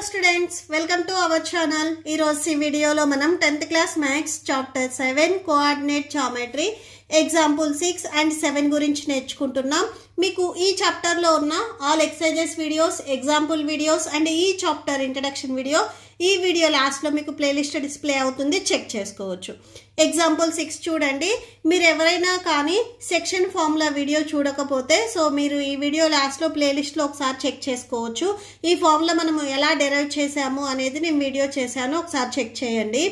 students, welcome to our channel. ఈ రోజు ఈ వీడియోలో మనం 10th class maths chapter 7 coordinate geometry example 6 and 7 గురించి నేర్చుకుంటున్నాం. మీకు ఈ చాప్టర్ లో ఉన్న all exercises videos, example videos and ఈ చాప్టర్ ఇంట్రడక్షన్ వీడియో ఈ వీడియో లాస్ట్ లో మీకు ప్లేలిస్ట్ డిస్ప్లే అవుతుంది, చెక్ చేసుకోవచ్చు. ఎగ్జాంపుల్ 6 చూడండి. మీరు ఎవరైనా కానీ సెక్షన్ ఫార్ములా వీడియో చూడకపోతే సో మీరు ఈ వీడియో లాస్ట్ లో ప్లేలిస్ట్ లో ఒకసారి చెక్ చేసుకోవచ్చు. ఈ ఫార్ములా మనం ఎలా డెరైవ్ చేసాము అనేది నేను వీడియో చేశాను, ఒకసారి చెక్ చేయండి.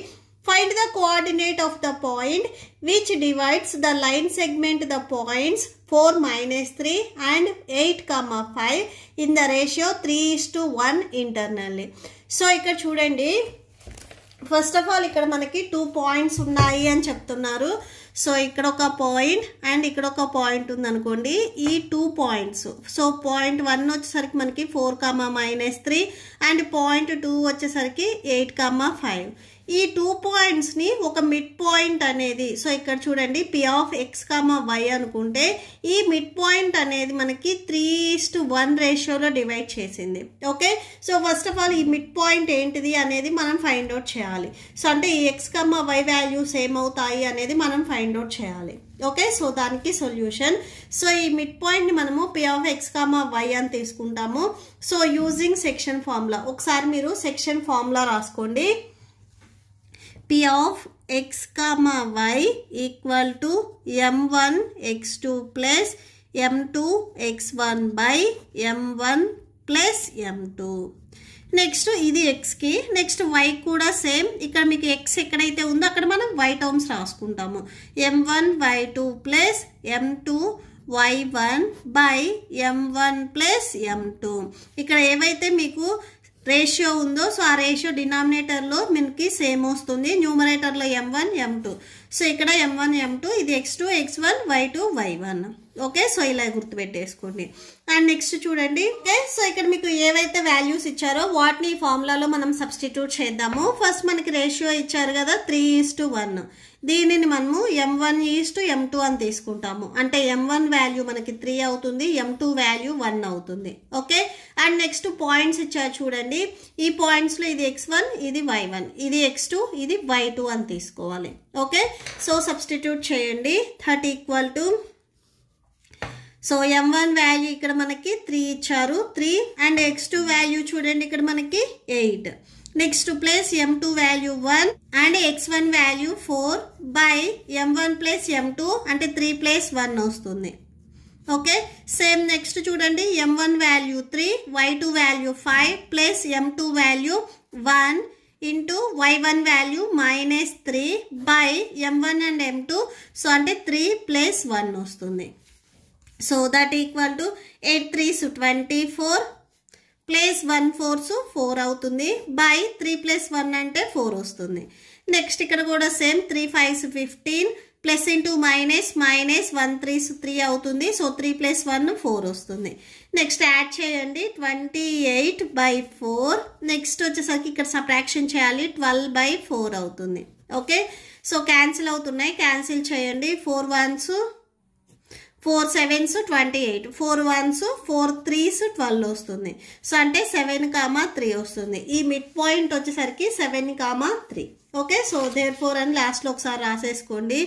Find the coordinate of the point which divides the line segment the points 4, -3 and 8, 5 in the ratio 3:1 internally. So ఇక్కడ చూడండి, ఫస్ట్ ఆఫ్ ఆల్ ఇక్కడ మనకి 2 పాయింట్స్ ఉన్నాయి అని చెప్తున్నారు. సో ఇక్కడ ఒక పాయింట్ అండ్ ఇక్కడ ఒక పాయింట్ ఉంది అనుకోండి. ఈ 2 పాయింట్స్, సో పాయింట్ 1 వచ్చేసరికి మనకి 4, -3 అండ్ పాయింట్ 2 వచ్చేసరికి 8, 5. ఈ 2 పాయింట్స్ ని ఒక మిడ్ పాయింట్ అనేది, సో ఇక్కడ చూడండి P of x, y అనుకుంటే ఈ మిడ్ పాయింట్ అనేది మనకి 3:1 రేషియోలో డివైడ్ చేసింది. Okay, so first of all ఈ మిడ్ పాయింట్ ఏంటిది అనేది మనం ఫైండ్ అవుట్ చేయాలి. సో అంటే ఈ x, y వాల్యూస్ ఏమవుతాయి అనేది మనం ఫైండ్ అవుట్ చేయాలి. ఓకే, సో దానికి సొల్యూషన్, సో ఈ మిడ్ పాయింట్ ని మనము P of x, y అని తీసుకుంటాము. సో యూజింగ్ సెక్షన్ ఫార్ములా, ఒకసారి మీరు సెక్షన్ ఫార్ములా రాసుకోండి. P of x, y equal to m1 x2 plus m2 x1 by m1 plus m2. Next ఇది x కి, నెక్స్ట్ y కూడా సేమ్. ఇక్కడ మీకు x ఎక్కడైతే ఉందో అక్కడ మనం y టర్మ్స్ రాసుకుంటాము. m1 y2 plus m2 y1 by m1 plus m2. ఇక్కడ ఏవైతే మీకు రేషియో ఉందో సో ఆ రేషియో డినామినేటర్లో మనకి సేమ్ వస్తుంది, న్యూమరేటర్లో m1 m2. సో ఇక్కడ m1 m2, ఇది x2 x1 y2 y1. Okay, so ఇలా గుర్తుపెట్టేసుకోండి. అండ్ నెక్స్ట్ చూడండి. ఓకే, సో ఇక్కడ మీకు ఏవైతే వాల్యూస్ ఇచ్చారో వాటిని ఈ ఫార్ములాలో మనం సబ్స్టిట్యూట్ చేద్దాము. ఫస్ట్ మనకి రేషియో ఇచ్చారు కదా 3:1, దీనిని మనము m1:m2 అని తీసుకుంటాము. అంటే m1 వాల్యూ మనకి 3 అవుతుంది, m2 వాల్యూ 1 అవుతుంది. ఓకే, అండ్ నెక్స్ట్ పాయింట్స్ ఇచ్చారు చూడండి. ఈ పాయింట్స్ లో ఇది x1, ఇది y1, ఇది x2, ఇది y2 అని తీసుకోవాలి. ఓకే, సో సబ్స్టిట్యూట్ చేయండి. 30 సో m1 వాల్యూ ఇక్కడ మనకి 3 ఇచ్చారు, 3 అండ్ x2 వాల్యూ చూడండి ఇక్కడ మనకి 8. Next plus m2 value 1 and x1 value 4 by m1 plus m2 అంటే 3 ప్లస్ 1 వస్తుంది. ఓకే, సేమ్ నెక్స్ట్ చూడండి, m1 value 3, y2 value 5 plus m2 value 1 into y1 value -3 by m1 and m2, so అంటే 3 plus 1 వస్తుంది. So that equal to 8 3s 24 plus 1 4s 4 అవుతుంది by 3 plus 1 అంటే 4 వస్తుంది. Next ఇక్కడ కూడా same 3 5s 15 plus into minus 1 3s 3 అవుతుంది. So 3 plus 1 4 వస్తుంది. Next add చేయండి 28 బై 4. నెక్స్ట్ వచ్చేసరికి ఇక్కడ సబ్ట్రాక్షన్ చేయాలి, 12 బై 4 అవుతుంది. ఓకే, సో క్యాన్సిల్ అవుతున్నాయి, క్యాన్సిల్ చేయండి. 4 1s 4 7s 28, 4 1s 4 3s 12 వస్తుంది. సో అంటే 7, 3 వస్తుంది. ఈ మిడ్ పాయింట్ వచ్చేసరికి 7, 3. ఓకే, సో దేర్ ఫోర్ అని లాస్ట్ లో ఒకసారి రాసేసుకోండి.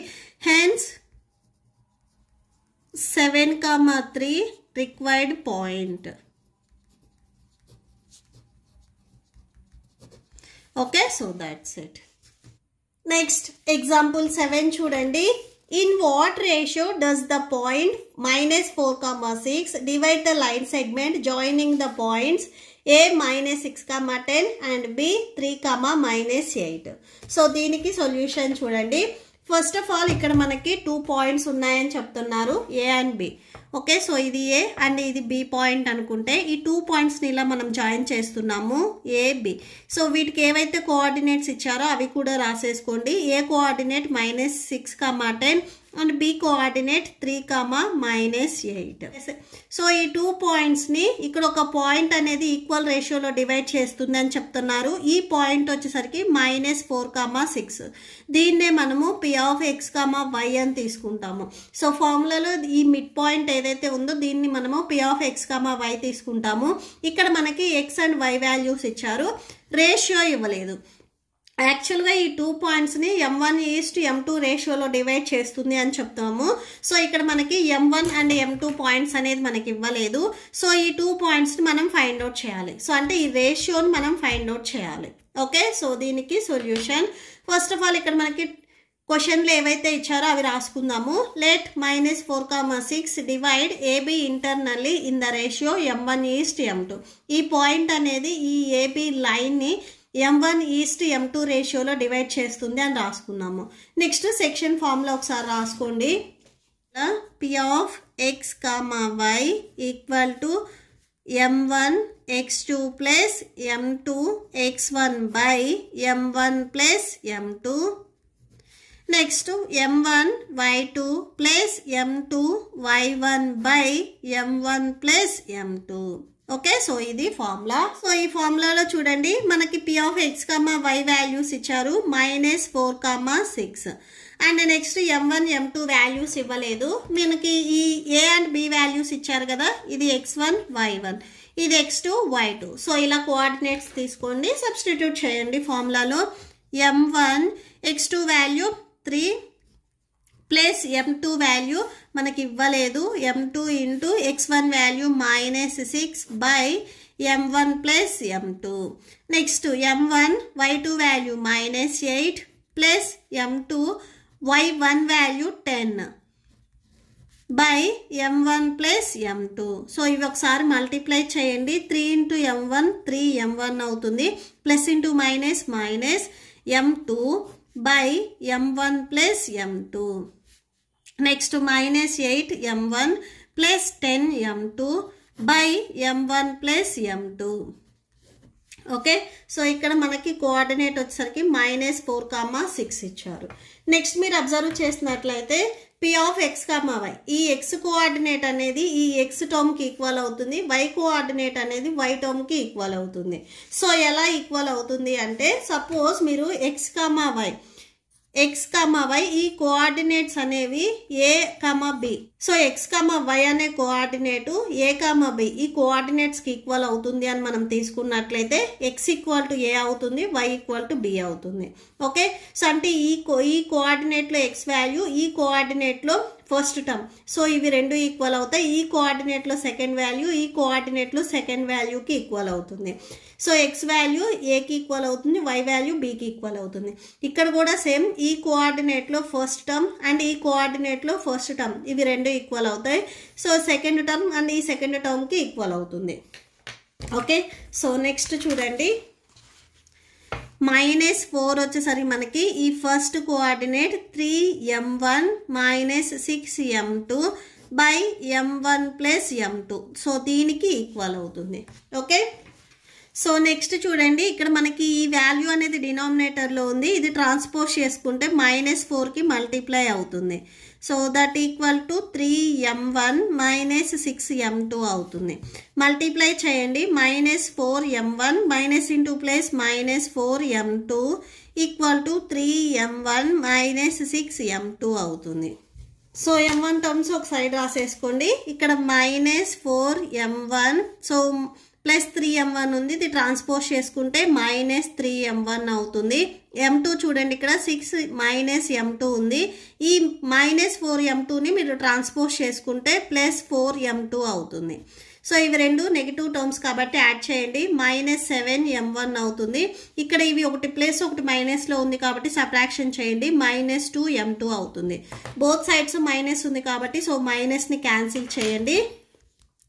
Hence 7, 3 required point. Okay, so that's it. Next example 7 చూడండి. In what ratio does the point -4, 6 divide the line segment joining the points A -6, 10 and B 3, -8? So దీనికి solution చూడండి. First of all ఇక్కడ మనకి 2 points ఉన్నాయని చెప్తున్నారు, A and B. Okay, so ఇది A and ఇది B point అనుకుంటే ఈ 2 పాయింట్స్ని ఇలా మనం జాయిన్ చేస్తున్నాము, A B. సో వీటికి ఏవైతే కోఆర్డినేట్స్ ఇచ్చారో అవి కూడా రాసేసుకోండి. A coordinate -6, 10 and B coordinate 3, -8. So ఈ 2 పాయింట్స్ని ఇక్కడ ఒక పాయింట్ అనేది ఈక్వల్ రేషియోలో డివైడ్ చేస్తుంది అని చెప్తున్నారు. ఈ పాయింట్ వచ్చేసరికి -4, 6. దీన్నే మనము P(x, y) అని తీసుకుంటాము. సో ఫార్ములాలో ఈ మిడ్ పాయింట్ ఏదైతే ఉందో దీన్ని మనము P(x, y) తీసుకుంటాము. ఇక్కడ మనకి x అండ్ y వాల్యూస్ ఇచ్చారు, రేషియో ఇవ్వలేదు. యాక్చువల్గా ఈ 2 పాయింట్స్ని m1:m2 రేషియోలో డివైడ్ చేస్తుంది అని చెప్తాము. సో ఇక్కడ మనకి m1 అండ్ m2 పాయింట్స్ అనేది మనకి ఇవ్వలేదు. సో ఈ 2 పాయింట్స్ని మనం ఫైండ్ అవుట్ చేయాలి. సో అంటే ఈ రేషియోని మనం ఫైండ్ అవుట్ చేయాలి. ఓకే, సో దీనికి సొల్యూషన్ ఫస్ట్ ఆఫ్ ఆల్ ఇక్కడ మనకి క్వశ్చన్లు ఏవైతే ఇచ్చారో అవి రాసుకుందాము. Let -4, 6 divide AB internally in the ratio m1:m2. ఈ పాయింట్ అనేది ఈ AB లైన్ని m1:m2 రేషియోలో డివైడ్ చేస్తుంది అని రాసుకున్నాము. నెక్స్ట్ సెక్షన్ ఫార్ములా ఒకసారి రాసుకోండి. P(x, y) equal to m1x2 plus m2x1 by m1 plus m2. Next m1y2 plus m2y1 by m1 plus m2. Okay, so ఇది ఫార్ములా. సో ఈ ఫార్ములాలో చూడండి మనకి P(x, y) వాల్యూస్ ఇచ్చారు -4, 6. And next m1, m2 values ఇవ్వలేదు. మనకి ఈ a and b values ఇచ్చారు కదా, ఇది x1, y1, ఇది x2, y2. సో ఇలా కోఆర్డినేట్స్ తీసుకోండి, సబ్స్టిట్యూట్ చేయండి ఫార్ములాలో. m1 x2 value 3 plus m2 value మనకి ఇవ్వలేదు, m2 into x1 value -6 by m1 plus m2. Next m1 y2 value -8 plus m2 y1 value 10 by m1 plus m2. So ఇవి ఒకసారి multiply చేయండి. 3 into m1 3m1 అవుతుంది, plus into minus m2 by m1 plus m2. Next -8 m1 plus 10 m2 by m1 plus m2. Okay, so ఇక్కడ మనకి coordinate వచ్చేసరికి -4, 6 ఇచ్చారు. Next మీరు observe చేసినట్లయితే P(x, y) ఈ x కోఆర్డినేట్ అనేది ఈ x టర్మ్కి ఈక్వల్ అవుతుంది, y కోఆర్డినేట్ అనేది y టర్మ్కి ఈక్వల్ అవుతుంది. సో ఎలా ఈక్వల్ అవుతుంది అంటే సపోజ్ మీరు x, y ఈ కోఆర్డినేట్స్ అనేవి a, b. So x, y అనే కోఆర్డినేటు a, b ఈ కోఆర్డినేట్స్కి ఈక్వల్ అవుతుంది అని మనం తీసుకున్నట్లయితే x = a అవుతుంది, y = b అవుతుంది. ఓకే, సో అంటే ఈ కోఆర్డినేట్లో x వాల్యూ, ఈ కోఆర్డినేట్లో ఫస్ట్ టర్మ్. సో ఇవి రెండు ఈక్వల్ అవుతాయి. ఈ కోఆర్డినేట్లో సెకండ్ వాల్యూ, ఈ కోఆర్డినేట్లో సెకండ్ వాల్యూకి ఈక్వల్ అవుతుంది. సో x వాల్యూ ఏకి ఈక్వల్ అవుతుంది, y వాల్యూ బీకి ఈక్వల్ అవుతుంది. ఇక్కడ కూడా సేమ్ ఈ కోఆర్డినేట్లో ఫస్ట్ టర్మ్ అండ్ ఈ కోఆర్డినేట్లో ఫస్ట్ టర్మ్ ఇవి రెండు ఈక్వల్ అవుతాయి. సో సెకండ్ టర్మ్ అండ్ ఈ సెకండ్ టర్మ్కి ఈక్వల్ అవుతుంది. ఓకే, సో నెక్స్ట్ చూడండి -4 వచ్చేసరికి మనకి ఈ first coordinate 3m1 -6m2 by m1 plus m2. So దీనికి ఈక్వల్ అవుతుంది. ఓకే, సో నెక్స్ట్ చూడండి ఇక్కడ మనకి ఈ వాల్యూ అనేది డినామినేటర్లో ఉంది, ఇది ట్రాన్స్పోజ్ చేసుకుంటే -4కి మల్టిప్లై అవుతుంది. So that equal to 3m1 -6m2 అవుతుంది. మల్టిప్లై చేయండి, -4m1 minus into plus -4m2 equal to 3m1 -6m2 అవుతుంది. సో m1 టర్మ్స్ ఒక సైడ్ రాసేసుకోండి. ఇక్కడ -4m1 సో ప్లస్ 3m1 ఉంది, ఇది ట్రాన్స్పోజ్ చేసుకుంటే -3m1 అవుతుంది. m2 చూడండి ఇక్కడ 6 -m2 ఉంది, ఈ -4m2ని మీరు ట్రాన్స్పోజ్ చేసుకుంటే +4m2 అవుతుంది. సో ఇవి రెండు నెగిటివ్ టర్మ్స్ కాబట్టి యాడ్ చేయండి, -7m1 అవుతుంది. ఇక్కడ ఇవి ఒకటి ప్లస్ ఒకటి మైనస్లో ఉంది కాబట్టి సబ్ట్రాక్షన్ చేయండి, -2m2 అవుతుంది. బోత్ సైడ్స్ మైనస్ ఉంది కాబట్టి సో మైనస్ని క్యాన్సిల్ చేయండి.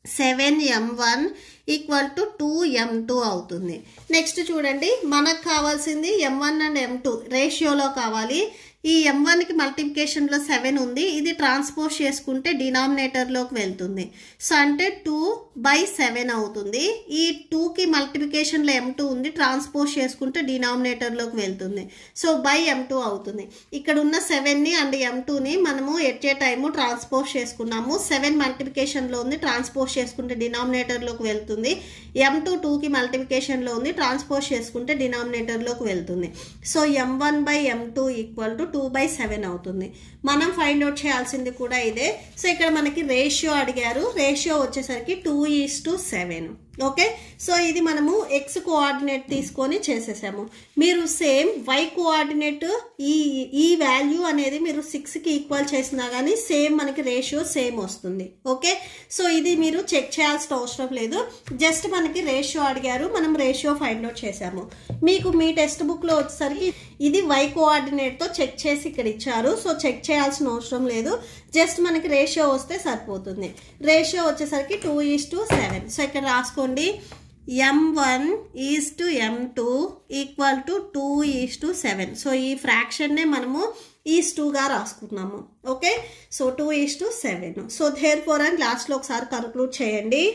7m1 ఈక్వల్ టు 2m2 అవుతుంది. నెక్స్ట్ చూడండి మనకు కావాల్సింది m1 అండ్ m2 రేషియోలో కావాలి. ఈ m1కి మల్టిప్లికేషన్లో 7 ఉంది, ఇది ట్రాన్స్పోజ్ చేసుకుంటే డినామినేటర్లోకి వెళ్తుంది. సో అంటే 2/7 అవుతుంది. ఈ 2కి మల్టిప్లికేషన్లో m2 ఉంది, ట్రాన్స్పోజ్ చేసుకుంటే డినామినేటర్లోకి వెళ్తుంది. సో బై m2 అవుతుంది. ఇక్కడ ఉన్న 7ని అండ్ m2ని మనము ఎట్ ఏ టైము ట్రాన్స్పోజ్ చేసుకున్నాము. 7 మల్టిప్లికేషన్లో ఉంది, ట్రాన్స్పోజ్ చేసుకుంటే డినామినేటర్లోకి వెళ్తుంది. m2 2కి మల్టిప్లికేషన్లో ఉంది, ట్రాన్స్పోజ్ చేసుకుంటే డినామినేటర్లోకి వెళ్తుంది. సో m1/m2 ఈక్వల్ టు 2/7 అవుతుంది. మనం ఫైండ్ అవుట్ చేయాల్సింది కూడా ఇదే. సో ఇక్కడ మనకి రేషియో అడిగారు, రేషియో వచ్చేసరికి 2:7. ఓకే, సో ఇది మనము ఎక్స్ కోఆర్డినేట్ తీసుకొని చేసేసాము. మీరు సేమ్ వై కోఆర్డినేట్ ఈ వాల్యూ అనేది మీరు 6కి ఈక్వల్ చేసినా కానీ సేమ్ మనకి రేషియో సేమ్ వస్తుంది. ఓకే, సో ఇది మీరు చెక్ చేయాల్సిన అవసరం లేదు, జస్ట్ మనకి రేషియో అడిగారు, మనం రేషియో ఫైండ్ అవుట్ చేసాము. మీకు మీ టెక్స్ట్ బుక్లో వచ్చేసరికి ఇది వై కోఆర్డినేట్తో చెక్ చేసి ఇక్కడ ఇచ్చారు. సో చెక్ చేయాల్సిన అవసరం లేదు, జస్ట్ మనకి రేషియో వస్తే సరిపోతుంది. రేషియో వచ్చేసరికి 2:7. సో ఇక్కడ రాసుకోండి, m1:m2 ఈక్వల్ టు 2:7. సో ఈ ఫ్రాక్షన్నే మనము ఈస్2గా రాసుకున్నాము. Okay, so 2:7. సో therefore అని లాస్ట్లో ఒకసారి కన్క్లూడ్ చేయండి.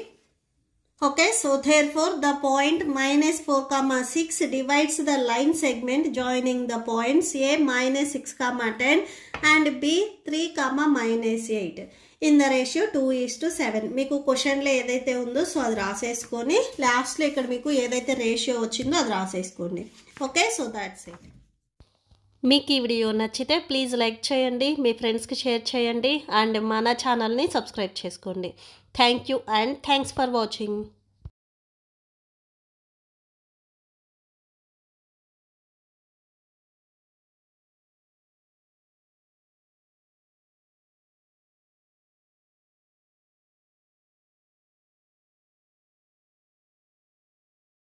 Okay, so therefore the point -4,6 divides the line segment joining the points A -6,10 and B 3,-8 in the ratio 2:7. మీకు క్వశ్చన్లో ఏదైతే ఉందో సో అది రాసేసుకొని లాస్ట్లో ఇక్కడ మీకు ఏదైతే రేషియో వచ్చిందో అది రాసేసుకోండి. Okay, so that's it. మీకు ఈ వీడియో నచ్చితే ప్లీజ్ లైక్ చేయండి, మీ ఫ్రెండ్స్కి షేర్ చేయండి అండ్ మన ఛానల్ని సబ్స్క్రైబ్ చేసుకోండి. Thank you and thanks for watching.